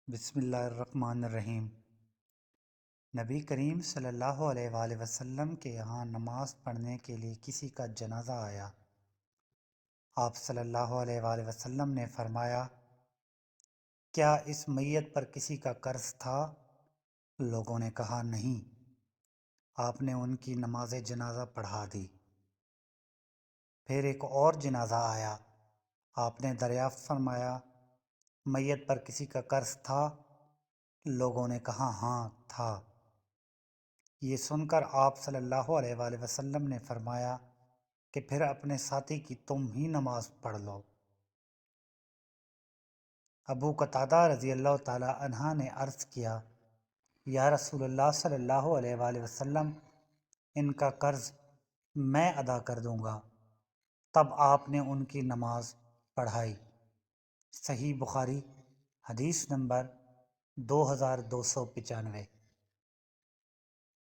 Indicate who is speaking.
Speaker 1: بسم اللہ الرحمن الرحیم۔ نبی کریم صلی اللہ علیہ وآلہ وسلم کے یہاں نماز پڑھنے کے لیے کسی کا جنازہ آیا۔ آپ صلی اللہ علیہ وآلہ وسلم نے فرمایا، کیا اس میت پر کسی کا قرض تھا؟ لوگوں نے کہا نہیں۔ آپ نے ان کی نماز جنازہ پڑھا دی۔ پھر ایک اور جنازہ آیا۔ آپ نے دریافت فرمایا، میت پر کسی کا قرض تھا؟ لوگوں نے کہا ہاں تھا۔ یہ سن کر آپ صلی اللہ علیہ وآلہ وسلم نے فرمایا کہ پھر اپنے ساتھی کی تم ہی نماز پڑھ لو۔ ابو قتادہ رضی اللہ تعالی عنہ نے عرض کیا، یا رسول اللہ صلی اللہ علیہ وآلہ وسلم، ان کا قرض میں ادا کر دوں گا۔ تب آپ نے ان کی نماز پڑھائی۔ صحیح بخاری، حدیث نمبر 2295۔